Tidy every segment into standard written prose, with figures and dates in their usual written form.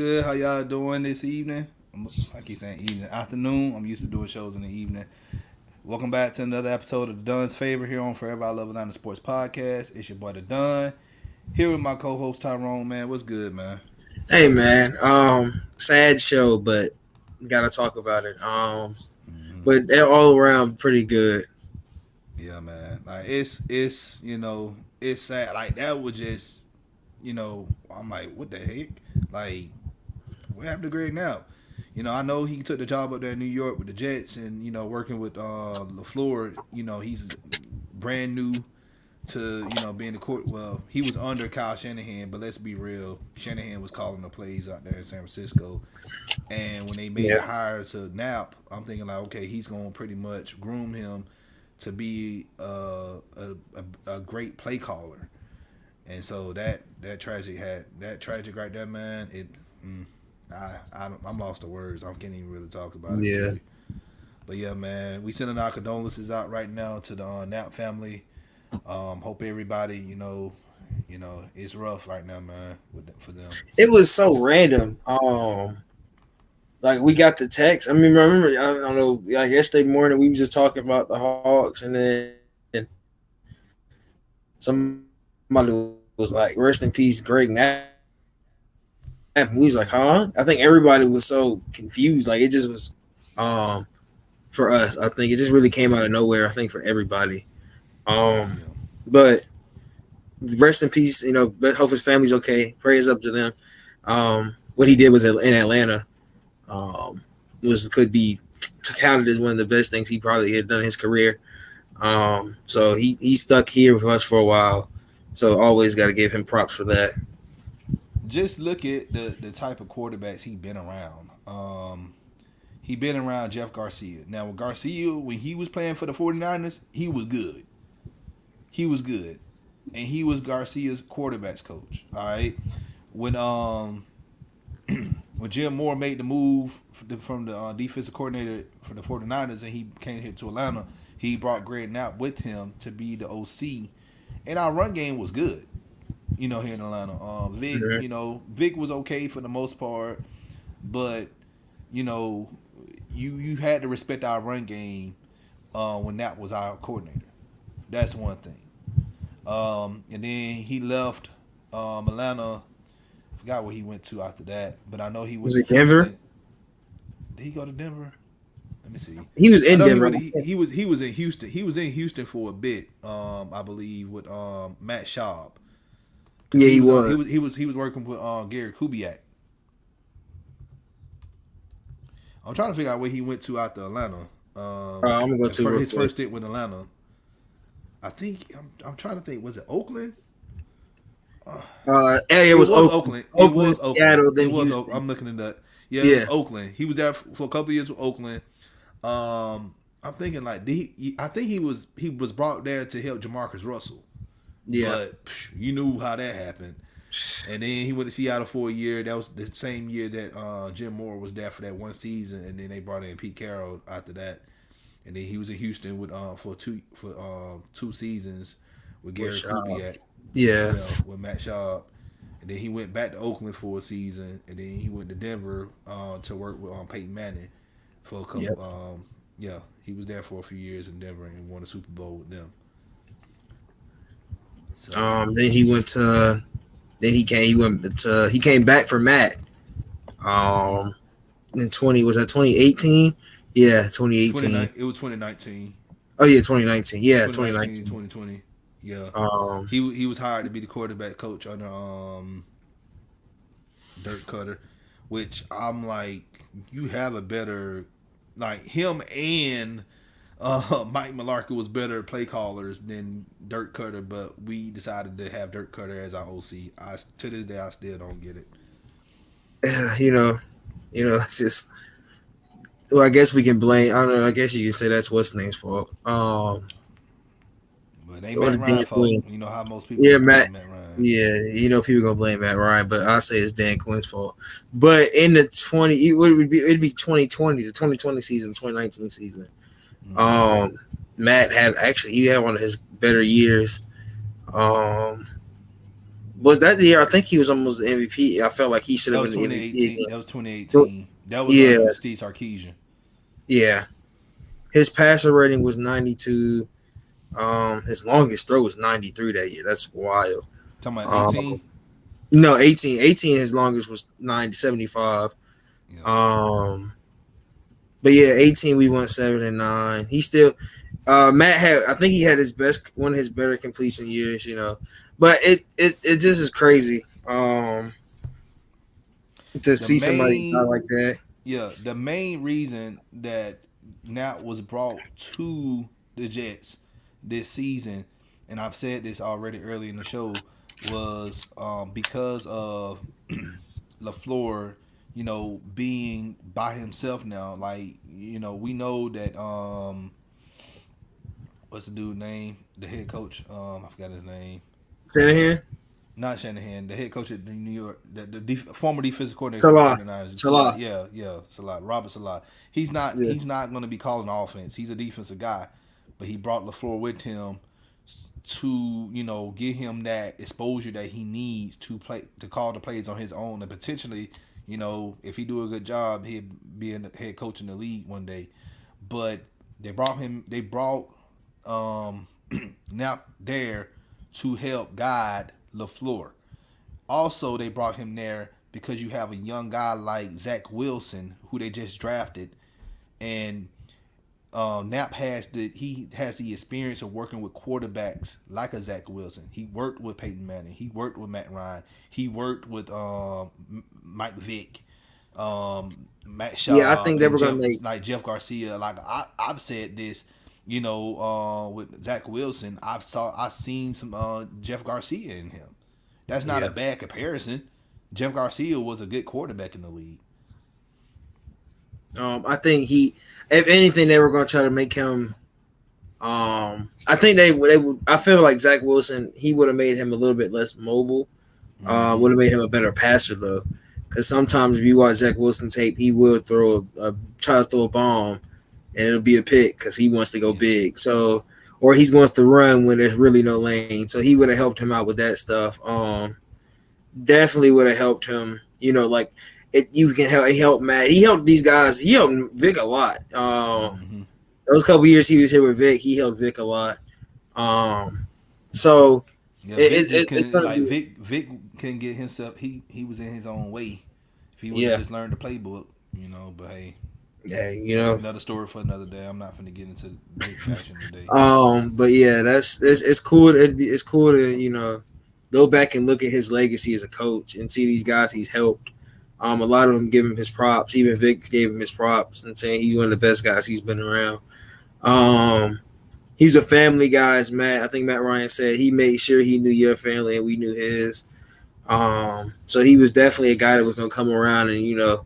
good? How y'all doing this evening? I keep saying evening, afternoon. I'm used to doing shows in the evening. Welcome back to another episode of the Don's Favor here on Forever I Love Atlanta Sports Podcast. It's your boy the Don. Here with my co-host Tyrone. Man, what's good, man? Hey man, sad show, but gotta talk about it. But they're all around pretty good. Yeah, man. Like it's it's sad. Like that was just I'm like, what the heck? Like, what happened to Greg Knapp? I know he took the job up there in New York with the Jets, and working with LaFleur. He's brand new to being the court. Well, he was under Kyle Shanahan, but let's be real, Shanahan was calling the plays out there in San Francisco. And when they made the Yeah, hire to Knapp, I'm thinking like, okay, he's going to pretty much groom him to be a great play caller. And so that tragic right there, man. I'm lost of words. I can't even really talk about it yeah. really. But yeah, man, we sending our condolences out right now to the Knapp family. Hope everybody, it's rough right now, man, for them. It So was so random. Like we got the text. I mean, remember? I don't know. Like yesterday morning, we was just talking about the Hawks, and then somebody was like, "Rest in peace, Greg Knapp." And we was like, "Huh?" I think everybody was so confused. Like it just was. Um, for us, I think it just really came out of nowhere. I think for everybody. Um, yeah, but rest in peace. But hope his family's okay. Prayers up to them. What he did was in Atlanta. Um, could be counted as one of the best things he probably had done in his career. So he stuck here with us for a while. So always got to give him props for that. just look at the type of quarterbacks he been around. He been around Jeff Garcia. Now with Garcia, when he was playing for the 49ers, he was good. He was good, and he was Garcia's quarterbacks coach. All right, when when Jim Moore made the move from the defensive coordinator for the 49ers and he came here to Atlanta, he brought Greg Knapp with him to be the OC. And our run game was good, here in Atlanta. Vic, Mhm. Vic was okay for the most part, but, you know, you had to respect our run game when Knapp was our coordinator. That's one thing. And then he left Atlanta. I forgot where he went to after that, but I know he went Was to it Denver? Houston. Did he go to Denver? Let me see. He was I in know he Denver. went. He was in Houston. He was in Houston for a bit. I believe with Matt Schaub, because Yeah, he he was was. he was working with Gary Kubiak. I'm trying to figure out where he went to after Atlanta. I'm gonna go to real His quick. first stint with Atlanta. I think I'm trying to think. Was it Oakland? It It was was Oakland, Oakland. It Oakland, was Oakland. Seattle, then It was. Houston. I'm looking at that. Yeah, it was Yeah, Oakland. He was there for a couple years with Oakland. I'm thinking like I think he was brought there to help Jamarcus Russell, yeah. but you knew how that happened. And then he went to Seattle for a year. That was the same year that Jim Moore was there for that one season, and then they brought in Pete Carroll after that. And then he was in Houston with for two seasons with For Gary sure. Kubiak, Yeah, with Matt Schaub. And then he went back to Oakland for a season, and then he went to Denver to work with Peyton Manning for a yep. couple. Yeah, he was there for a few years in Denver and won a Super Bowl with them. So Then he went to. Then he came. He went to. He came back for Matt. Um, in 2018. Yeah, 2018. it was 2019, Oh yeah, 2019. Yeah, 2019, 2019. 2020. Yeah, Um, he was hired to be the quarterback coach under Dirk Cutter, which I'm like, you have a better, like him and Mike Malarkey was better play callers than Dirk Cutter, but we decided to have Dirk Cutter as our OC. To this day I still don't get it. you know, it's just. Well, I guess we can blame. I don't know. I guess you can say that's what's name's fault. But they Or Matt the Dan Ryan fault. Quinn. You know how most people Yeah, gonna Matt. blame Matt Ryan. Yeah, people gonna blame Matt Ryan, but I say it's Dan Quinn's fault. But in the 20, it'd be 2020, the 2020 season, 2019 season. Mm-hmm. Um, Matt had actually he had one of his better years. Um, Was that the year? I think he was almost the MVP. I felt like he should That have was been the MVP 2018. again. That was So, 2018. That was yeah, under Steve Sarkisian. yeah. His passer rating was 92. His longest throw was 93 that year. That's wild. Talking about Um, 18. no, 18. 18, his longest was 975. Yeah. Um, but yeah, 18 we won 7-9. He still Matt had, I think he had his best, one of his better completion years, But it just is crazy. To The see somebody die main like that. the main reason that Knapp was brought to the Jets this season, and I've said this already early in the show, was because of LaFleur, being by himself now. Like, we know that what's the dude name? The head coach. I forgot his name. Shanahan, Not Shanahan, the head coach at the New York, former defensive coordinator for the Salah, 49ers. Yeah, Salah. yeah, Salah, Robert Salah. He's not Yeah, he's not going to be calling offense. He's a defensive guy, but he brought LaFleur with him to get him that exposure that he needs to call the plays on his own, and potentially, if he do a good job, he'll be a head coach in the league one day. But they brought Knapp there to help guide LaFleur. Also, they brought him there because you have a young guy like Zach Wilson, who they just drafted, and Knapp has the experience of working with quarterbacks like a Zach Wilson. He worked with Peyton Manning. He worked with Matt Ryan. He worked with Mike Vick, Matt yeah. I Schaub, think they and were gonna make. Jeff Garcia. Like I've said this, with Zach Wilson. I've seen some Jeff Garcia in him. That's not a Yeah. bad comparison. Jeff Garcia was a good quarterback in the league. I think if anything, they were gonna try to make him. I think they would. I feel like Zach Wilson, he would have made him a little bit less mobile. Mm-hmm. Would have made him a better passer though, because sometimes if you watch Zach Wilson tape, he will try to throw a bomb, and it'll be a pick because he wants to go Yeah. big. So, or he wants to run when there's really no lane. So he would have helped him out with that stuff. Definitely would have helped him. Like it. You can help. He helped Matt. He helped these guys. He helped Vic a lot. Mm-hmm. Those couple years he was here with Vic, he helped Vic a lot. So Yeah, Vic it's can gonna like be Vic can get himself. He was in his own way. If he would have yeah, just learned the playbook, But hey, yeah. another story for another day. I'm not gonna get into Vic action today. But yeah, it's cool. It's cool to go back and look at his legacy as a coach and see these guys he's helped. A lot of them give him his props. Even Vic gave him his props and saying he's one of the best guys he's been around. Um, he's a family guy, as Matt. I think Matt Ryan said he made sure he knew your family and we knew his. So he was definitely a guy that was gonna come around and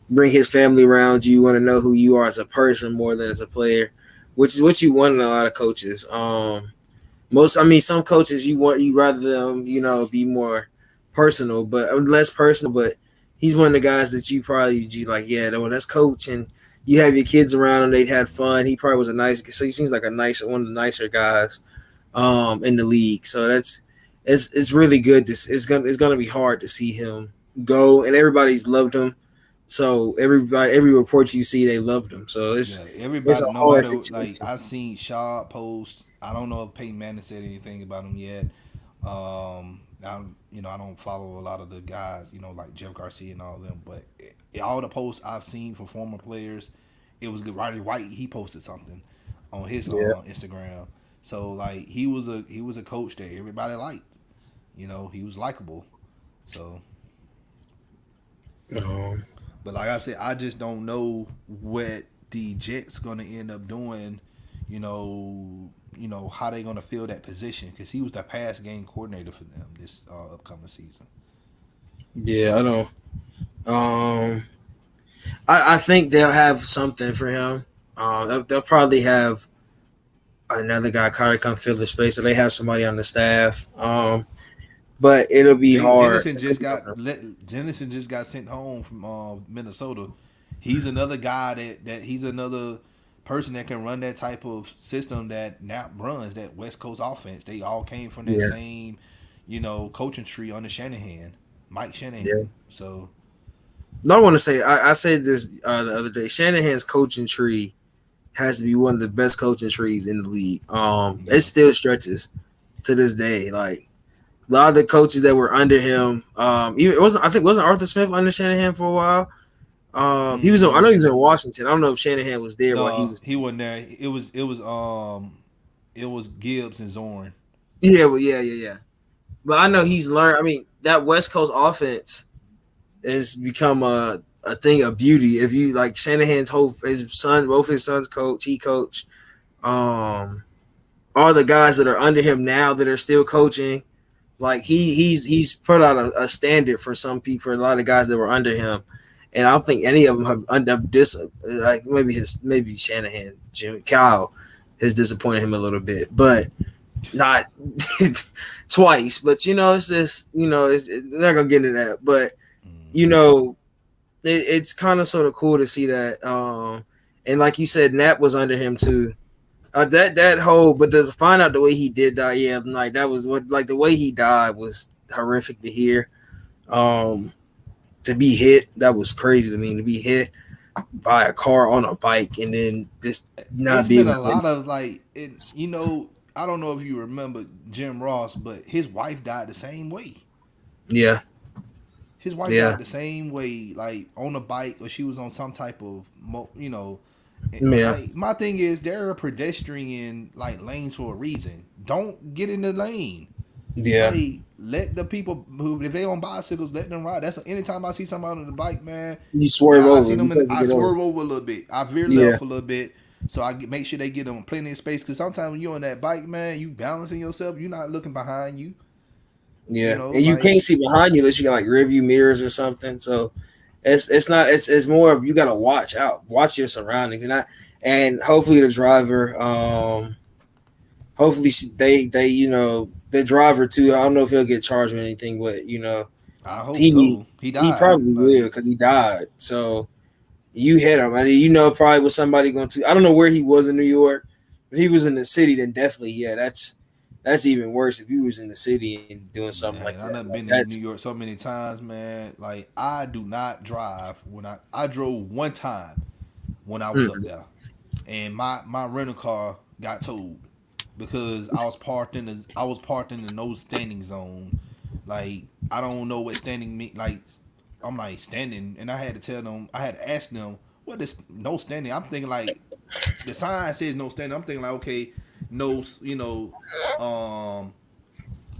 bring his family around you. Want to know who you are as a person more than as a player, which is what you want in a lot of coaches. Some coaches you rather them be more personal, but less personal. But he's one of the guys that you like. Yeah, well, that's coach, and you have your kids around and they'd had fun. He probably was a nice. So he seems like one of the nicer guys in the league. So it's really good. It's gonna be hard to see him go, and everybody's loved him. So every report you see, they loved him. So Yeah, it's everybody, a no hard matter like situation. I seen Shaw post. I don't know if Peyton Manning said anything about him yet. I don't follow a lot of the guys, like Jeff Garcia and all of them. But all the posts I've seen from former players, it was good. Roddy White, he posted something on his Yeah. Instagram. So like he was a coach that everybody liked. He was likable. So, Um, but like I said, I just don't know what the Jets gonna end up doing. How they gonna fill that position because he was the pass game coordinator for them this upcoming season. yeah, I don't. I think they'll have something for him. They'll probably have another guy probably come fill the space, so they have somebody on the staff. But it'll be hard. Dennison just got sent home from Minnesota. He's another guy that he's another person that can run that type of system that Knapp runs, that West Coast offense. They all came from that Yeah, same, coaching tree under Shanahan, Mike Yeah. Shanahan. So No, I want to say I said this the other day. Shanahan's coaching tree has to be one of the best coaching trees in the league. It yeah, still stretches to this day. Like a lot of the coaches that were under him, even it wasn't. I think wasn't Arthur Smith under Shanahan for a while. He was. I know he was in mm, Washington. I don't know if Shanahan was there while he no, was. he wasn't there. It was Gibbs and Zorn. Yeah, well, yeah. But I know he's learned. I mean, that West Coast offense has become a thing of beauty. If you like Shanahan's whole his son, both his sons coach, he coach. Um, all the guys that are under him now that are still coaching, like he's put out a standard for some people, for a lot of guys that were under him, and I don't think any of them have under this. Like maybe Shanahan, Jim Kyle has disappointed him a little bit, but not twice. But it's just they're not gonna get into that, but you Mm-hmm. know it's kind of sort of cool to see that. And like you said, Knapp was under him too. That whole, but to find out the way he did die, yeah, like that was what, like the way he died was horrific to hear. Um, to be hit, that was crazy to me. To be hit by a car on a bike and then just not It's be been able a to. lot of like it. I don't know if you remember Jim Ross, but his wife died the same way. Yeah, His wife yeah, died the same way, like on a bike, or she was on some type of, yeah, like my thing is there are pedestrian like lanes for a reason. Don't get in the lane. yeah. Like let the people who, if they on bicycles, let them ride. That's anytime I see somebody on the bike, man. You swerve I see over. You them, and supposed to I get over. swerve over a little bit. I veer Yeah, left a little bit, so make sure they get them plenty of space. Because sometimes when you're on that bike, man, you balancing yourself. You're not looking behind you. yeah. And you Like can't see behind you unless you got like rear view mirrors or something. So it's not it's more of you got to watch out, watch your surroundings, and hopefully the driver hopefully they the driver too. I don't know if he'll get charged with anything, but I hope he so. He he died. probably will Like because he died. So you hit him, and probably was somebody going to. I don't know where he was in New York. If he was in the city, then definitely that's even worse. If he was in the city and doing something like man, I that, done like been in New that's York so many times, man. Like I do not drive when I drove one time when I was up mm, there, and my rental car got towed because I was parked in the no standing zone. Like I don't know what standing mean. Like I'm like standing, and I had to tell them. I had to ask them what is no standing. I'm thinking like the sign says no standing. I'm thinking like okay, no, um,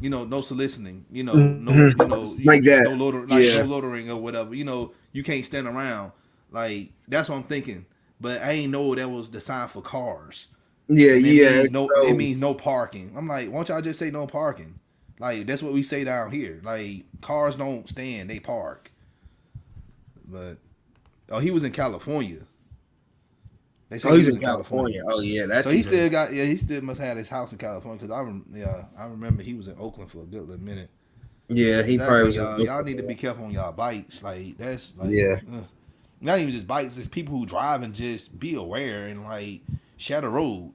no soliciting. No, like that. no loader, like no Yeah, loitering or whatever. You can't stand around. Like that's what I'm thinking. But I ain't know that was the sign for cars, yeah, and it yeah. means no. It So means no parking. I'm like, why don't y'all just say no parking? Like that's what we say down here. Like cars don't stand, they park. But oh, he was in California. They said he he's was in in California. California. Oh yeah, So that's he even. still got he still must have his house in California because I remember he was in Oakland for a good little minute. Yeah, But he probably exactly, was in. y'all need to be careful on y'all bikes. Like that's like Yeah, not even just bikes. It's people who drive and just be aware and like share the road.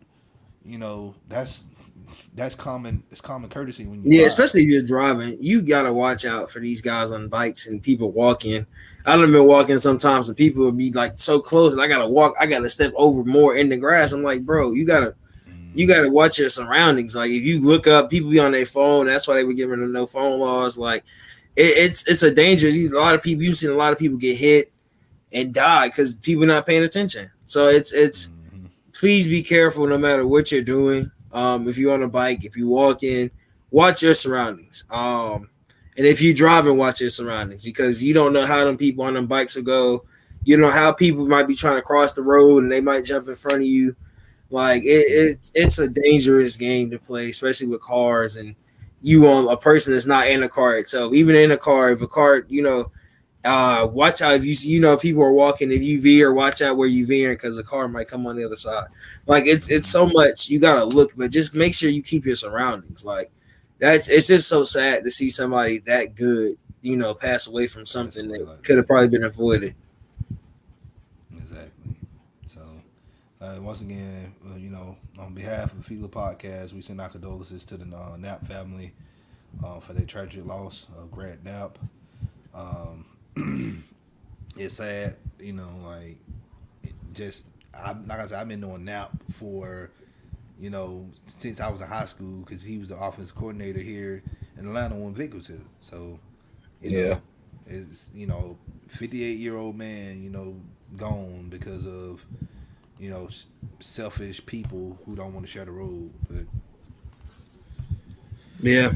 That's common. It's common courtesy when you yeah. drive. Especially if you're driving, you gotta watch out for these guys on bikes and people walking. I done been walking sometimes, and people will be like so close, and I gotta walk. I gotta step over more in the grass. I'm like, bro, you gotta watch your surroundings. Like if you look up, people be on their phone. That's why they were giving them no phone laws. Like it's a danger. A lot of people. You've seen a lot of people get hit and die because people not paying attention. So it's Mm-hmm. please be careful no matter what you're doing. If you're on a bike, if you walk in, watch your surroundings. And if you drive and watch your surroundings because you don't know how them people on them bikes will go. You know how people might be trying to cross the road and they might jump in front of you. Like it's a dangerous game to play, especially with cars and you on a person that's not in a car itself. Even in a car, if a car, watch out if you see, people are walking. If you veer, watch out where you veer because the car might come on the other side. Like it's Mm-hmm. so much you gotta look, but just make sure you keep your surroundings. Like it's just so sad to see somebody that good, pass away from Pass something away that like could have that. probably been avoided. Exactly. So, once again, on behalf of FILA Podcast, we send our condolences to the Knapp family. for their tragic loss of Greg Knapp. Um, it's sad, like just like I said, I've been doing Knapp for since I was in high school because he was the offense coordinator here in Atlanta when Vic was here. So you Yeah. know, it's 58-year-old man, gone because of selfish people who don't want to share the road. But Yeah.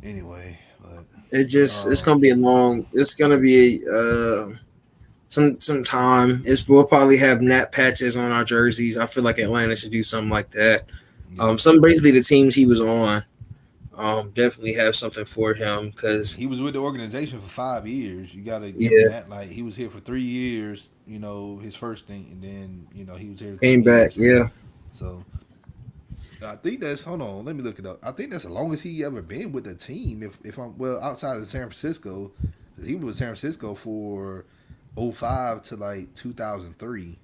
anyway, but It's gonna be a long. It's gonna be some time. We'll probably have nap patches on our jerseys. I feel like Atlanta should do something like that. yeah, Some basically the teams he was on, definitely have something for him because he was with the organization for 5 years. You got to give him yeah, that. Like he was here for 3 years. His first thing, and then he was here a came couple back. years. Yeah, So I think that's hold on. Let me look it up. I think that's the longest he ever been with the team. If I'm well outside of San Francisco, he was with San Francisco for '05 to like 2003.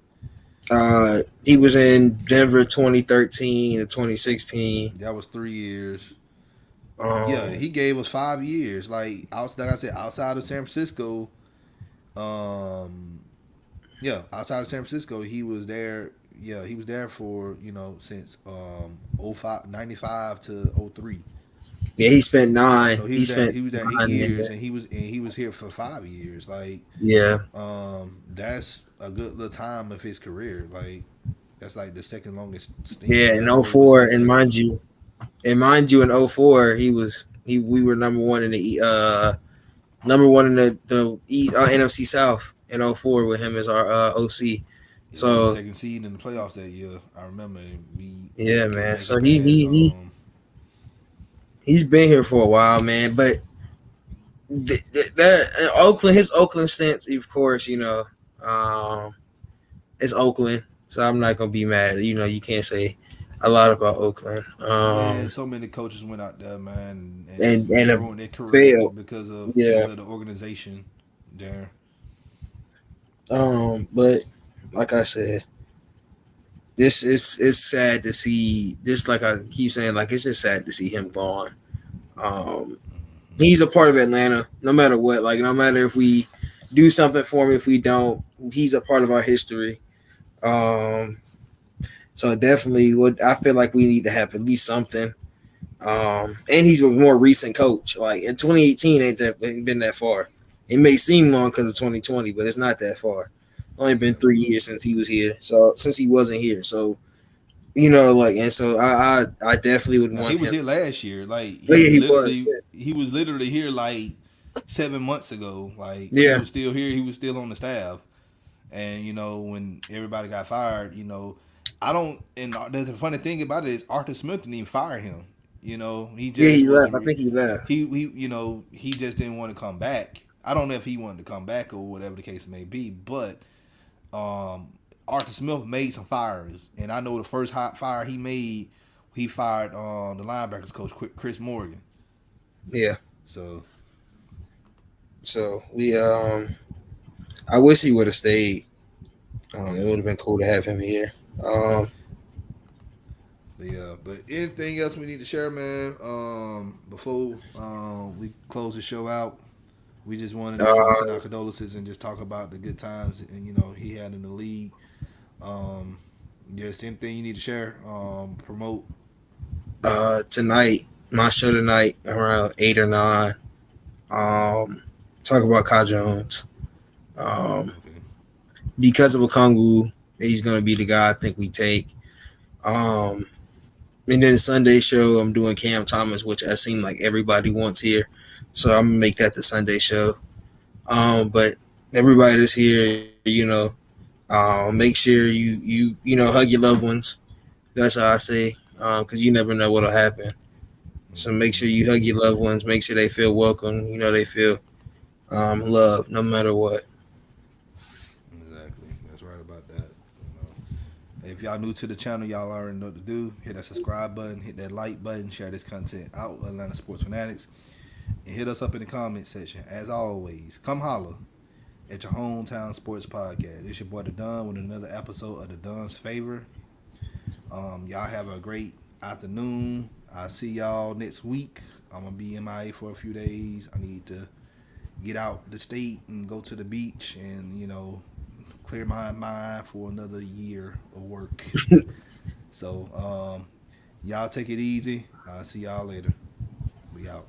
he was in Denver 2013 to 2016. That was 3 years. Yeah, Um, he gave us 5 years. Like I said, outside of San Francisco, um, yeah, outside of San Francisco, he was there. Yeah, he was there for since '05 '95 to '03. yeah, he spent nine. So He spent he was there 8 9 in years, there. and he was here for 5 years. Like Yeah, that's a good little time of his career. Like that's like the second longest stint yeah, he in ever was with '04, and Cincinnati. mind you, in '04, we were number one in the number one in the NFC South in '04 with him as our OC. Yeah, we were So second seed in the playoffs that year. I remember we yeah, couldn't man. make So it past. he's been here for a while, man. But that Oakland, his Oakland stance, of course, um, it's Oakland, so I'm not gonna be mad. You can't say a lot about Oakland. Man, so many coaches went out there, man, And they have ruined their career failed. because Yeah. of the organization there. But like I said, this is it's sad to see. Just like I keep saying, like it's just sad to see him gone. Um, he's a part of Atlanta, no matter what. Like no matter if we do something for him, if we don't, he's a part of our history. Um, so definitely, what I feel like we need to have at least something. And he's a more recent coach. Like in 2018, ain't been that far. It may seem long because of 2020, but it's not that far. Only been Yeah. 3 years since he was here. So since he wasn't here, so and so I definitely would Now he want was him. here last year. Like But yeah, he was. he was literally here like 7 months ago. Like he Yeah, was still here. He was still on the staff. And when everybody got fired, I don't. And the funny thing about it is Arthur Smith didn't even fire him. He yeah, just he left. wasn't. I think he left. He just didn't want to come back. I don't know if he wanted to come back or whatever the case may be, but um, Arthur Smith made some fires, and I know the first hot fire he made, he fired the linebackers coach Chris Morgan. Yeah. So So I wish he would have stayed. It would have been cool to have him here. Um, yeah, but anything else we need to share, man? Before we close the show out, we just wanted to send uh, our condolences and just talk about the good times and he had in the league. Um, just anything you need to share, promote. Tonight, my show tonight around 8 or 9. Talk about Kai Jones. Um, Okay. because of Okongu, he's gonna be the guy I think we take. Um, and then the Sunday show, I'm doing Cam Thomas, which I seem like everybody wants here, so I'm gonna make that the Sunday show. But everybody that's here, make sure you hug your loved ones. That's how I say, because you never know what'll happen. So make sure you hug your loved ones. Make sure they feel welcome. They feel loved no matter what. Exactly. That's right about that. If y'all new to the channel, y'all already know what to do. Hit that subscribe button, hit that like button, share this content out with Atlanta Sports Fanatics, and hit us up in the comment section. As always, come holler at your hometown sports podcast. It's your boy the Don with another episode of the Don's Favor. Y'all have a great afternoon. I'll see y'all next week I'm gonna be MIA for a few days. I need to get out the state and go to the beach and clear my mind for another year of work. So y'all take it easy. I'll see y'all later. We out.